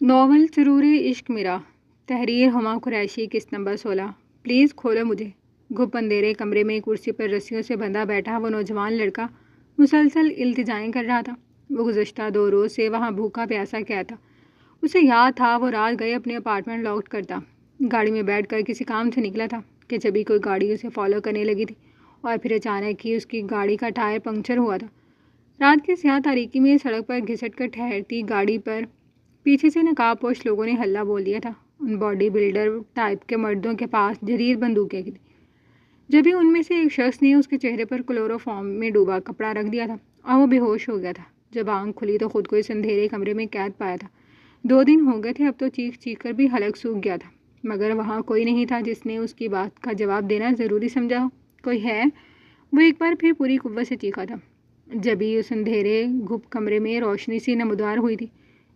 Novel سرور عشق میرا، تحریر ہما قریشی، قسط نمبر 16۔ پلیز کھولو مجھے۔ گھپ اندھیرے کمرے میں کرسی پر رسیوں سے بندھا بیٹھا وہ نوجوان لڑکا مسلسل التجائیں کر رہا تھا۔ وہ گزشتہ 2 روز سے وہاں بھوکا پیاسا کیا تھا۔ اسے یاد تھا وہ رات گئے اپنے اپارٹمنٹ لاک کرتا، گاڑی میں بیٹھ کر کسی کام سے نکلا تھا کہ جبھی کوئی گاڑی اسے فالو کرنے لگی تھی اور پھر اچانک ہی اس کی گاڑی کا ٹائر پنکچر ہوا تھا۔ رات کی سیاہ تاریکی میں سڑک پر گھسٹ کر ٹھہرتی گاڑی پر پیچھے سے نقاب پوش لوگوں نے ہلہ بول دیا تھا۔ ان باڈی بلڈر ٹائپ کے مردوں کے پاس جدید بندوقیں تھیں۔ جبھی ان میں سے ایک شخص نے اس کے چہرے پر کلوروفارم میں ڈوبا کپڑا رکھ دیا تھا اور وہ بے ہوش ہو گیا تھا۔ جب آنکھ کھلی تو خود کو اس اندھیرے کمرے میں قید پایا تھا۔ 2 دن ہو گئے تھے، اب تو چیخ چیخ کر بھی حلق سوکھ گیا تھا، مگر وہاں کوئی نہیں تھا جس نے اس کی بات کا جواب دینا ضروری سمجھا ہو۔ کوئی ہے؟ وہ ایک بار پھر پوری قوت سے چیخا تھا۔ جبھی اس اندھیرے گھپ کمرے میں روشنی سی نمودار ہوئی تھی،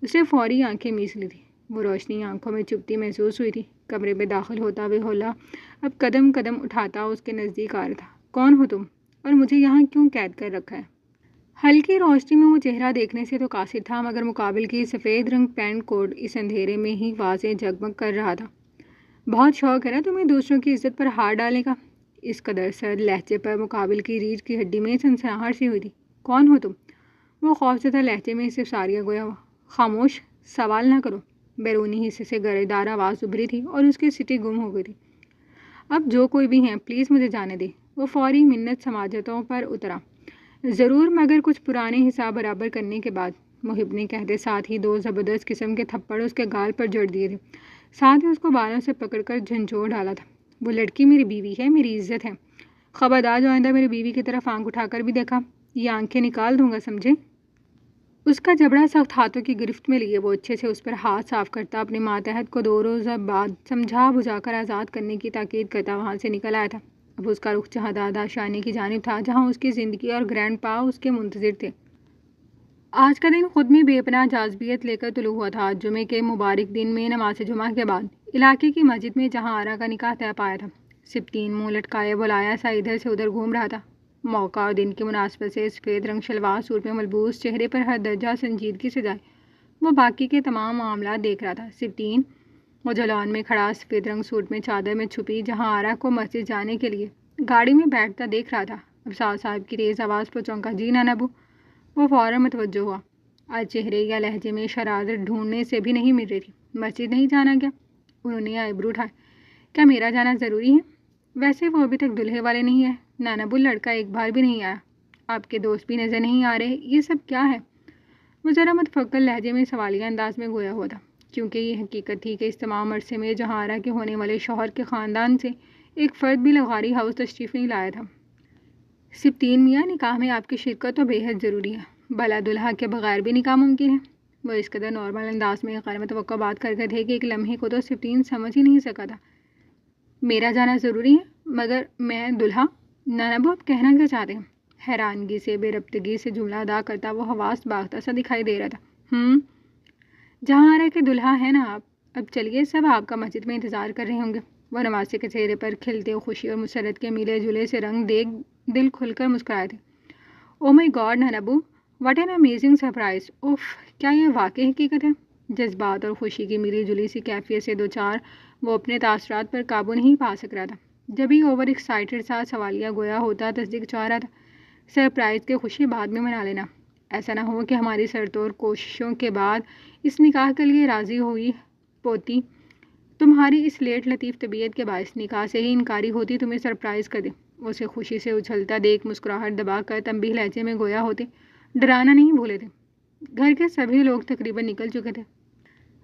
اس نے فوری آنکھیں میچ لی تھیں۔ وہ روشنی آنکھوں میں چبھتی محسوس ہوئی تھی۔ کمرے میں داخل ہوتا ہوئے ہولا اب قدم قدم اٹھاتا اس کے نزدیک آ رہا تھا۔ کون ہو تم؟ اور مجھے یہاں کیوں قید کر رکھا ہے؟ ہلکی روشنی میں وہ چہرہ دیکھنے سے تو قاصر تھا، مگر مقابل کی سفید رنگ پینٹ کوٹ اس اندھیرے میں ہی واضح جگمگ کر رہا تھا۔ بہت شوق ہے نا تمہیں دوسروں کی عزت پر ہاتھ ڈالنے کا؟ اس قدر سرد لہجے پر مقابل کی ریڑھ کی ہڈی میں سنسناہٹ سی ہوئی تھی۔ کون ہو تم؟ وہ خوفزدہ لہجے میں صرف ساریہ گویا ہوا۔ خاموش، سوال نہ کرو۔ بیرونی حصے سے گرجدار آواز ابھری تھی اور اس کی سٹی گم ہو گئی تھی۔ اب جو کوئی بھی ہیں پلیز مجھے جانے دے۔ وہ فوری منت سماجتوں پر اترا۔ ضرور، مگر کچھ پرانے حساب برابر کرنے کے بعد۔ محب نے کہتے ساتھ ہی 2 زبردست قسم کے تھپڑ اس کے گال پر جڑ دیے تھے، ساتھ ہی اس کو بالوں سے پکڑ کر جھنجھوڑ ڈالا تھا۔ وہ لڑکی میری بیوی ہے، میری عزت ہے۔ خبردار جو آئندہ میری بیوی کی طرف آنکھ اٹھا کر بھی دیکھا، یہ آنکھیں نکال دوں گا، سمجھے؟ اس کا جبڑا سخت ہاتھوں کی گرفت میں لیے وہ اچھے سے اس پر ہاتھ صاف کرتا، اپنے ماتحت کو 2 روز بعد سمجھا بجھا کر آزاد کرنے کی تاکید کرتا وہاں سے نکل آیا تھا۔ اب اس کا رخ جہادادہ شانے کی جانب تھا، جہاں اس کی زندگی اور گرینڈ پا اس کے منتظر تھے۔ آج کا دن خود میں بے پناہ جاذبیت لے کر طلوع ہوا تھا۔ جمعے کے مبارک دن میں نماز جمعہ کے بعد علاقے کی مسجد میں جہاں آرا کا نکاح طے پایا تھا، سبتین منہ لٹکائے بلایا سا ادھر سے ادھر گھوم رہا تھا۔ موقع اور دن کی مناسبت سے سفید رنگ شلوار سوٹ میں ملبوس، چہرے پر ہر درجہ سنجیدگی سے جائے وہ باقی کے تمام معاملات دیکھ رہا تھا۔ سبتین وہ جو لان میں کھڑا سفید رنگ سوٹ میں چادر میں چھپی جہاں آرا کو مسجد جانے کے لیے گاڑی میں بیٹھتا دیکھ رہا تھا، ابصار صاحب کی تیز آواز پر چونکا۔ جی نا نبو؟ وہ فوراً متوجہ ہوا۔ آج چہرے یا لہجے میں شرارت ڈھونڈنے سے بھی نہیں مل رہی تھی۔ مسجد نہیں جانا کیا؟ انہوں نے آئیبرو اٹھائے۔ کیا میرا جانا ضروری ہے؟ ویسے وہ ابھی تک دلہے والے نہیں ہیں۔ نانبو، لڑکا ایک بار بھی نہیں آیا۔ آپ کے دوست بھی نظر نہیں آ رہے، یہ سب کیا ہے؟ وہ ذرا متفکر لہجے میں سوالیہ انداز میں گویا ہوا تھا، کیونکہ یہ حقیقت تھی کہ اس تمام عرصے میں جہاں آرا کے ہونے والے شوہر کے خاندان سے ایک فرد بھی لغاری ہاؤس تشریف نہیں لایا تھا۔ سبتین میاں، نکاح میں آپ کی شرکت تو بے حد ضروری ہے۔ بلا دلہا کے بغیر بھی نکاح ممکن ہے؟ وہ اس قدر نارمل انداز میں غیر متوقع بات کرتے تھے کہ ایک لمحے کو تو سبتین سمجھ ہی نہیں سکا تھا۔ میرا جانا ضروری ہے مگر میں دلہا؟ نانبو، آپ کہنا کیا چاہتے ہیں؟ حیرانگی سے بے ربطگی سے جملہ ادا کرتا وہ حواس باختہ سا دکھائی دے رہا تھا۔ جہاں آرا کے دلہا ہے نا آپ؟ اب چلیے، سب آپ کا مسجد میں انتظار کر رہے ہوں گے۔ وہ نمازی کے چہرے پر کھلتے خوشی اور مسرت کے ملے جلے سے رنگ دیکھ دل کھل کر مسکرائے تھے۔ او مائی گاڈ نانبو، واٹ این امیزنگ سرپرائز! اوف، کیا یہ واقعی حقیقت ہے؟ جذبات اور خوشی کی ملی جلی سی کیفیت سے دوچار وہ اپنے تاثرات پر قابو نہیں پا سک رہا تھا۔ جب ہی اوور ایکسائٹڈ سا سوالیہ گویا ہوتا تصدیق چاہ رہا تھا، سرپرائز کی خوشی بعد میں منا لینا۔ ایسا نہ ہو کہ ہماری سرتور کوششوں کے بعد اس نکاح کے لیے راضی ہوئی پوتی تمہاری اس لیٹ لطیف طبیعت کے باعث نکاح سے ہی انکاری ہوتی تمہیں سرپرائز کر دے۔ اسے خوشی سے اچھلتا دیکھ مسکراہٹ دبا کر تنبیہ لہجے میں گویا ہوتے ڈرانا نہیں بھولے تھے۔ گھر کے سبھی لوگ تقریباً نکل چکے تھے۔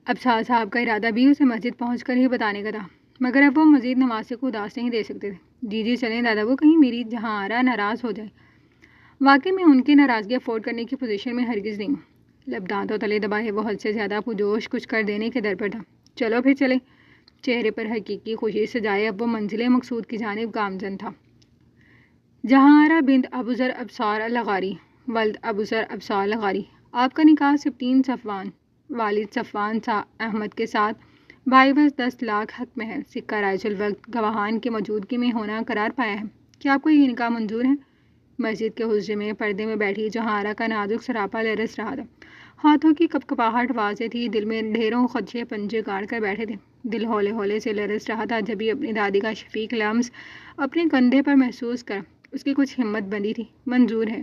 اب شاہ صاحب کا ارادہ بھی اسے مسجد پہنچ کر ہی بتانے کا تھا، مگر اب وہ مزید نماز کو اداس نہیں دے سکتے تھے۔ جی چلیں دادا، وہ کہیں میری جہاں آرا ناراض ہو جائے۔ واقعی میں ان کی ناراضگی افورڈ کرنے کی پوزیشن میں ہرگز نہیں ہوں۔ لب دانتوں تلے دبائے وہ حد سے زیادہ پرجوش کچھ کر دینے کے در پر تھا۔ چلو پھر چلے۔ چہرے پر حقیقی خوشی سجائے اب وہ منزل مقصود کی جانب گامزن تھا۔ جہاں آرا بنت ابو ذر ابصار الغاری، ولد ابو ذر ابصار الغاری۔ آپ کا نکاح سبتین صفوان، والد صفوان احمد کے ساتھ بھائی بس 10 لاکھ حق میں ہے، سکہ رائج الوقت گواہان کی موجودگی میں ہونا قرار پایا ہے۔ کیا آپ کو یہ نکاح منظور ہے؟ مسجد کے حجرے میں پردے میں بیٹھی جہاں آرا کا نازک سراپا لرز رہا تھا۔ ہاتھوں کی کپکپاہٹ واضح تھی، دل میں ڈھیروں خدشے پنجے گاڑ کر بیٹھے تھے۔ دل ہولے ہولے سے لرز رہا تھا جب ہی اپنی دادی کا شفیق لمس اپنے کندھے پر محسوس کر اس کی کچھ ہمت بندی تھی۔ منظور ہے۔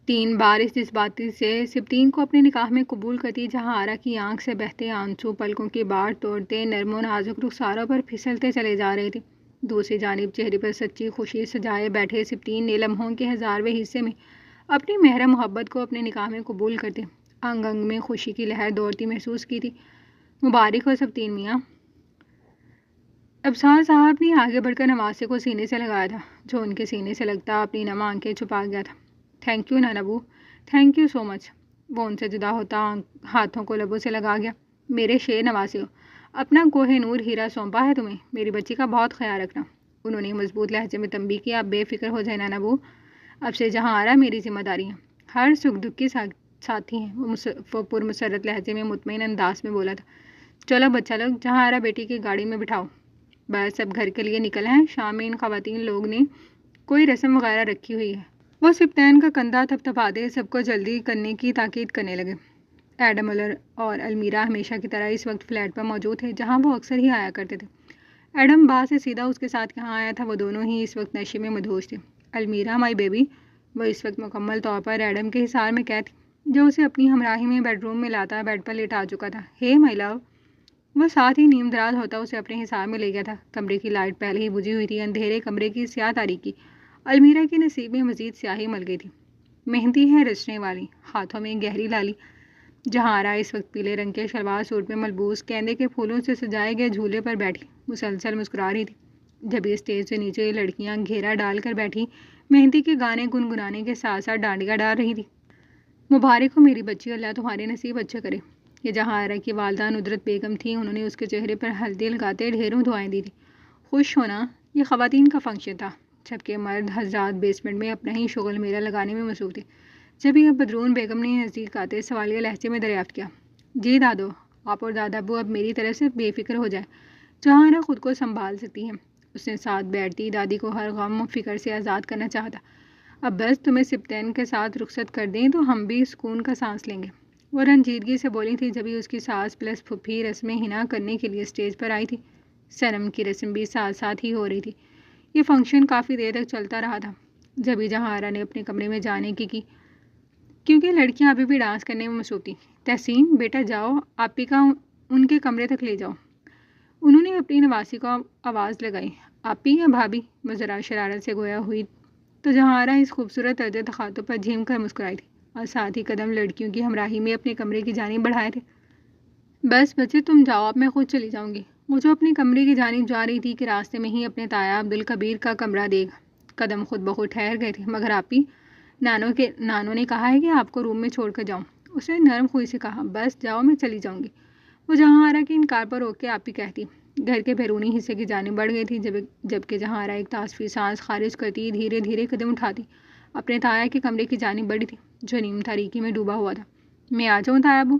3 بار اس جذباتی سے سبطین کو اپنے نکاح میں قبول کرتی جہاں آرا کی آنکھ سے بہتے آنسو پلکوں کی باڑ توڑتے نرم و نازک رخساروں پر پھسلتے چلے جا رہے تھے۔ دوسری جانب چہرے پر سچی خوشی سجائے بیٹھے سبطین نے لمحوں کے ہزارویں حصے میں اپنی محرم محبت کو اپنے نکاح میں قبول کرتے انگ انگ میں خوشی کی لہر دوڑتی محسوس کی تھی۔ مبارک ہو سبطین میاں۔ ابصار صاحب نے آگے بڑھ کر نواسے کو سینے سے لگایا تھا جو ان کے سینے سے لگتا اپنی نم آنکھیں چھپا گیا تھا۔ تھینک یو نانابو، تھینک یو سو مچ۔ وہ ان سے جدا ہوتا ہاتھوں کو لبوں سے لگا گیا۔ میرے شیر نواسے ہو، اپنا کوہ نور ہیرا سونپا ہے تمہیں، میری بچی کا بہت خیال رکھنا۔ انہوں نے مضبوط لہجے میں تنبیہ کیا۔ آپ بے فکر ہو جائیں نانابو، اب سے جہاں آرا میری ذمہ داری ہے، ہر سکھ دکھ کی ساتھی ہیں۔ وہ پرمسرت لہجے میں مطمئن انداز میں بولا تھا۔ چلو بچہ لوگ، جہاں آرا بیٹی کی گاڑی میں بٹھاؤ، بس اب گھر کے لیے نکل ہیں۔ شام میں ان خواتین لوگ نے کوئی رسم وغیرہ رکھی ہوئی ہے۔ وہ سبطین کا کندھا تھپتھپاتے سب کو جلدی کرنے کی تاکید کرنے لگے۔ ایڈم اور المیرا ہمیشہ کی طرح اس وقت فلیٹ پر موجود تھے جہاں وہ اکثر ہی آیا کرتے تھے۔ ایڈم باہر سے سیدھا اس کے ساتھ یہاں آیا تھا۔ وہ دونوں ہی اس وقت نشے میں مدہوش تھے۔ المیرا مائی بیبی، وہ اس وقت مکمل طور پر ایڈم کے حصار میں قید تھی جو اسے اپنی ہمراہی میں بیڈ روم میں لاتا بیڈ پر لیٹا چکا تھا۔ ہے مائی لو، وہ ساتھ ہی نیم دراز ہوتا اسے اپنے حصار میں لے گیا تھا۔ کمرے کی لائٹ پہلے ہی بجھی ہوئی تھی۔ اندھیرے کمرے کی سیاہ تاریکی المیرا کے نصیب میں مزید سیاہی مل گئی تھی۔ مہندی ہے رچنے والی، ہاتھوں میں گہری لالی۔ جہاں آرا اس وقت پیلے رنگ کے شلوار سوٹ میں ملبوس گیندے کے پھولوں سے سجائے گئے جھولے پر بیٹھی مسلسل مسکرا رہی تھی۔ جب اسٹیج سے نیچے لڑکیاں گھیرا ڈال کر بیٹھی مہندی کے گانے گنگنانے کے ساتھ ساتھ ڈانڈیاں ڈال رہی تھی۔ مبارک ہو میری بچی، اللہ تمہارے نصیب اچھے کرے۔ یہ جہاں آرا کی والدہ ندرت بیگم تھی، انہوں نے اس کے چہرے پر ہلدی لگاتے ڈھیروں دعائیں دی تھی۔ خوش ہونا، یہ خواتین کا فنکشن تھا جبکہ مرد حضرات بیسمنٹ میں اپنا ہی شغل میلہ لگانے میں مصروف تھے۔ جبھی اب بدرون بیگم نے نزدیک آتے سوالیہ لہجے میں دریافت کیا۔ جی دادو، آپ اور دادا ابو اب میری طرف سے بے فکر ہو جائے، جہاں آرا خود کو سنبھال سکتی ہے۔ اس نے ساتھ بیٹھتی دادی کو ہر غم و فکر سے آزاد کرنا چاہتا۔ اب بس تمہیں سبطین کے ساتھ رخصت کر دیں تو ہم بھی سکون کا سانس لیں گے، وہ رنجیدگی سے بولی تھی جبھی اس کی ساس پلس پھپھی رسم حنا کرنے کے لیے اسٹیج پر آئی تھی۔ سنم کی رسم بھی ساتھ ساتھ ہی ہو رہی تھی۔ یہ فنکشن کافی دیر تک چلتا رہا تھا جبھی جہاں آرا نے اپنے کمرے میں جانے کی کیونکہ لڑکیاں ابھی بھی ڈانس کرنے میں مصروف تھیں۔ تحسین بیٹا جاؤ، آپی کا ان کے کمرے تک لے جاؤ۔ انہوں نے اپنی نواسی کو آواز لگائی۔ آپی یا بھابھی، وہ ذرا شرارت سے گویا ہوئی تو جہاں آرا اس خوبصورت طرز تخاطب پر جھیم کر مسکرائی تھی اور ساتھ ہی قدم لڑکیوں کی ہمراہی میں اپنے کمرے کی جانب بڑھائے تھے۔ بس بچے تم جاؤ، اب میں خود چلی جاؤں گی۔ وہ جو اپنے کمرے کی جانب جا رہی تھی کہ راستے میں ہی اپنے تایا عبدالکبیر کا کمرہ دیکھ قدم خود بخود ٹھہر گئے تھے۔ مگر آپی، نانو نے کہا ہے کہ آپ کو روم میں چھوڑ کر جاؤں، اس نے نرم خوئی سے کہا۔ بس جاؤ، میں چلی جاؤں گی۔ وہ جہاں آرا کے انکار پر روک کے آپی کہتی گھر کے بیرونی حصے کی جانب بڑھ گئی تھی جبکہ جہاں آرا ایک تعاسفی سانس خارج کرتی دھیرے دھیرے قدم اٹھاتی اپنے تایا کے کمرے کی جانب بڑھی تھی جو نیم تاریکی میں ڈوبا ہوا تھا۔ میں آ جاؤں تایا ابو؟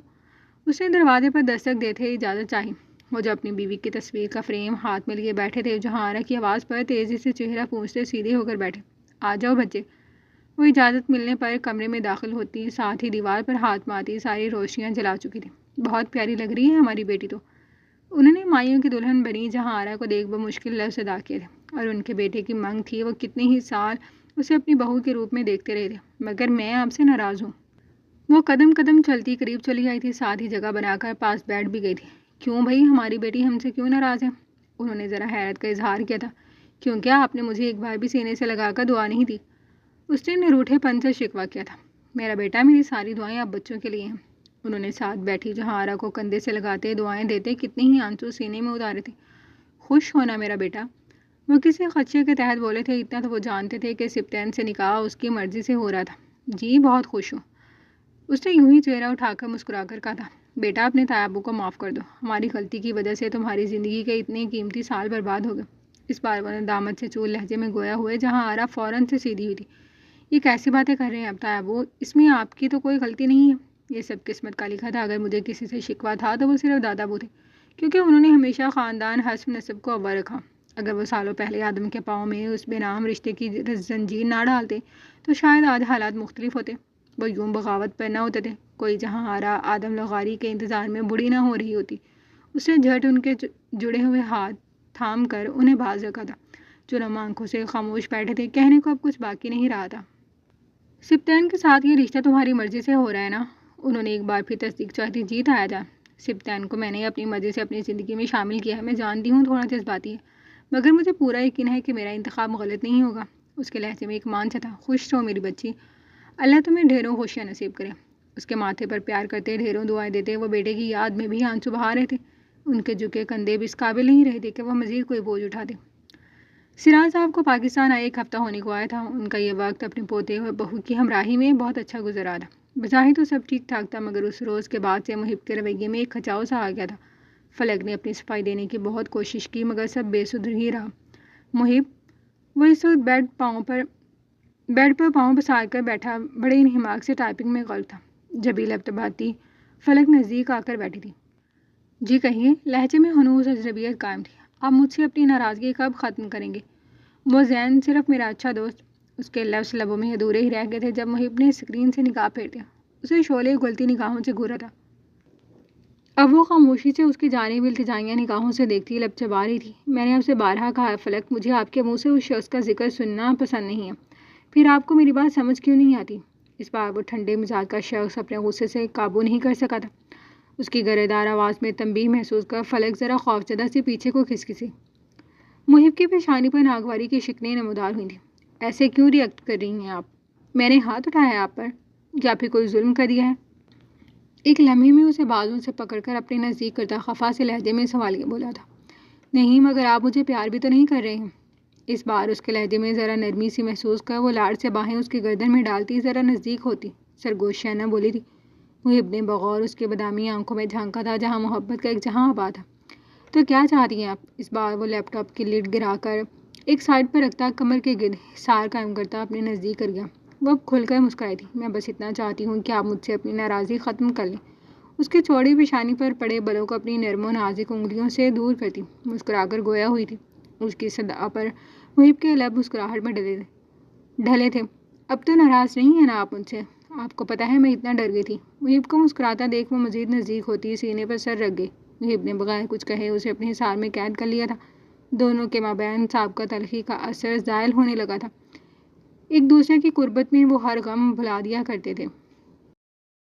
اس نے دروازے پر دستک دیتے اجازت چاہی۔ وہ جو اپنی بیوی کی تصویر کا فریم ہاتھ میں لیے بیٹھے تھے جہاں آرا کی آواز پر تیزی سے چہرہ پونچھتے سیدھے ہو کر بیٹھے۔ آ جاؤ بچے۔ وہ اجازت ملنے پر کمرے میں داخل ہوتی ساتھ ہی دیوار پر ہاتھ مارتی ساری روشنیاں جلا چکی تھی۔ بہت پیاری لگ رہی ہے ہماری بیٹی تو، انہوں نے مائیوں کی دلہن بنی جہاں آرا کو دیکھ بمشکل لفظ ادا کیے تھے۔ اور ان کے بیٹے کی منگ تھی، وہ کتنے ہی سال اسے اپنی بہو کے روپ میں دیکھتے رہے تھے۔ مگر میں آپ سے ناراض ہوں۔ وہ قدم قدم چلتی قریب چلی آئی تھی، ساتھ ہی جگہ بنا کر پاس بیٹھ بھی گئی تھی۔ کیوں بھائی، ہماری بیٹی ہم سے کیوں ناراض ہے؟ انہوں نے ذرا حیرت کا اظہار کیا تھا۔ کیوں کیا آپ نے مجھے ایک بار بھی سینے سے لگا کر دعا نہیں دی؟ اس نے نروٹھے پن سے شکوہ کیا تھا۔ میرا بیٹا، میری ساری دعائیں اب بچوں کے لیے ہیں۔ انہوں نے ساتھ بیٹھی جہاں آرا کو کندھے سے لگاتے دعائیں دیتے کتنے ہی آنسو سینے میں اتارے تھے۔ خوش ہونا میرا بیٹا، وہ کسی خدشے کے تحت بولے تھے۔ اتنا تو وہ جانتے تھے کہ سبطین سے نکاح اس کی مرضی سے ہو رہا تھا۔ جی بہت خوش ہوں، اس نے یوں ہی چہرہ اٹھا کر مسکرا کر کہا تھا۔ بیٹا، اپنے تایا ابو کو معاف کر دو، ہماری غلطی کی وجہ سے تمہاری زندگی کے اتنے قیمتی سال برباد ہو گئے۔ اس بار وہ ندامت سے چول لہجے میں گویا ہوئے جہاں آرا فوراً سے سیدھی ہوئی تھی۔ یہ کیسی باتیں کر رہے ہیں اب تایا ابو، اس میں آپ کی تو کوئی غلطی نہیں ہے، یہ سب قسمت کا لکھا تھا۔ اگر مجھے کسی سے شکوہ تھا تو وہ صرف دادا ابو تھے، کیونکہ انہوں نے ہمیشہ خاندان حسب نسب کو اول رکھا۔ اگر وہ سالوں پہلے آدم کے پاؤں میں اس بے نام رشتے کی زنجیر نہ ڈالتے تو شاید آج حالات مختلف ہوتے۔ وہ یوں بغاوت پر نہ اترتے کوئی جہاں آرا آدم لغاری کے انتظار میں بوڑھی نہ ہو رہی ہوتی، اس نے جھٹ ان کے جڑے ہوئے ہاتھ تھام کر انہیں باز رکھا تھا۔ چنم آنکھوں سے خاموش بیٹھے تھے، کہنے کو اب کچھ باقی نہیں رہا تھا۔ سبطین کے ساتھ یہ رشتہ تمہاری مرضی سے ہو رہا ہے نا؟ انہوں نے ایک بار پھر تصدیق چاہتی، جی تایا جان، سبطین کو میں نے اپنی مرضی سے اپنی زندگی میں شامل کیا ہے۔ میں جانتی ہوں تھوڑا جذباتی ہے، مگر مجھے پورا یقین ہے کہ میرا انتخاب غلط نہیں ہوگا۔ اس کے لہجے میں ایک مان سا تھا۔ خوش رہو میری بچی، اللہ تمہیں ڈھیروں خوشیاں نصیب کرے۔ اس کے ماتھے پر پیار کرتے، ڈھیروں دعائیں دیتے، وہ بیٹے کی یاد میں بھی آنسو بہا رہے تھے۔ ان کے جھکے کندھے بھی اس قابل نہیں رہے تھے کہ وہ مزید کوئی بوجھ اٹھا دے۔ سراج صاحب کو پاکستان آئے 1 ہفتہ ہونے کو آیا تھا۔ ان کا یہ وقت اپنے پوتے اور بہو کی ہمراہی میں بہت اچھا گزرا تھا۔ بظاہر تو سب ٹھیک ٹھاک تھا، مگر اس روز کے بعد سے محب کے رویے میں ایک کھچاؤ سا آ گیا تھا۔ فلک نے اپنی صفائی دینے کی بہت کوشش کی، مگر سب بے سدھ ہی رہا۔ محب، وہ اس وقت بیڈ پر پاؤں پسار کر بیٹھا بڑے انہماک سے ٹائپنگ میں غرق تھا۔ جبیل ابتباتی فلک نزدیک آ کر بیٹھی تھی۔ جی کہیے، لہجے میں ہنوز اجنبیت قائم تھی۔ آپ مجھ سے اپنی ناراضگی کب ختم کریں گے؟ وہ زین صرف میرا اچھا دوست، اس کے لفظ لبوں میں ادھورے ہی رہ گئے تھے جب محب نے اسکرین سے نگاہ پھیر دیا۔ اسے شعلے گلتی نگاہوں سے گھورا تھا۔ اب وہ خاموشی سے اس کی جانب التجائیہ نگاہوں سے دیکھتی، لب چبا رہی تھی۔ میں نے آپ سے بارہا کہا ہے فلک، مجھے آپ کے منہ سے اس شخص کا ذکر سننا پسند نہیں ہے۔ پھر آپ کو میری بات سمجھ کیوں نہیں آتی؟ اس بار وہ ٹھنڈے مزاج کا شخص اپنے غصے سے قابو نہیں کر سکا تھا۔ اس کی گرےدار آواز میں تنبیہ محسوس کر فلک ذرا خوفزدہ سی پیچھے کو کھسکسی۔ محب کی پیشانی پر ناگواری کی شکنیں نمودار ہوئی تھیں۔ ایسے کیوں ریئیکٹ کر رہی ہیں آپ؟ میں نے ہاتھ اٹھایا ہے آپ پر، یا پھر کوئی ظلم کر دیا ہے؟ ایک لمحے میں اسے بازوں سے پکڑ کر اپنے نزدیک کرتا خفا سے لہجے میں سوالیہ بولا تھا۔ نہیں، مگر آپ مجھے پیار بھی تو نہیں کر رہے ہیں؟ اس بار اس کے لہجے میں ذرا نرمی سی محسوس کر وہ لاڑ سے باہیں اس کی گردن میں ڈالتی ذرا نزدیک ہوتی، سرگوشیانہ بولی تھی۔ محب نے بغور اس کے بادامی آنکھوں میں جھانکا تھا جہاں محبت کا ایک جہاں آباد تھا۔ تو کیا چاہتی ہیں آپ؟ اس بار وہ لیپ ٹاپ کی لڈ گرا کر ایک سائڈ پر رکھتا کمر کے گرد حصار قائم کرتا اپنے نزدیک کر گیا۔ وہ اب کھل کر مسکرائی تھی۔ میں بس اتنا چاہتی ہوں کہ آپ مجھ سے اپنی ناراضی ختم کر لیں۔ اس کے چوڑی پیشانی پر پڑے بلوں کو اپنی نرم و نازک انگلیوں سے دور کرتی مسکرا کر گویا ہوئی تھی۔ اس کی صدا پر محب کے لب مسکراہٹ میں ڈھلے تھے۔ اب تو ناراض نہیں ہیں نا آپ مجھ سے؟ آپ کو پتہ ہے میں اتنا ڈر گئی تھی۔ محب کو مسکراتا دیکھ وہ مزید نزدیک ہوتی سینے پر سر رکھ گئی۔ محب نے بغیر کچھ کہے اسے اپنے حصار میں قید کر لیا تھا۔ دونوں کے مابین سابقہ تلخی کا اثر زائل ہونے لگا تھا۔ ایک دوسرے کی قربت میں وہ ہر غم بھلا دیا کرتے تھے۔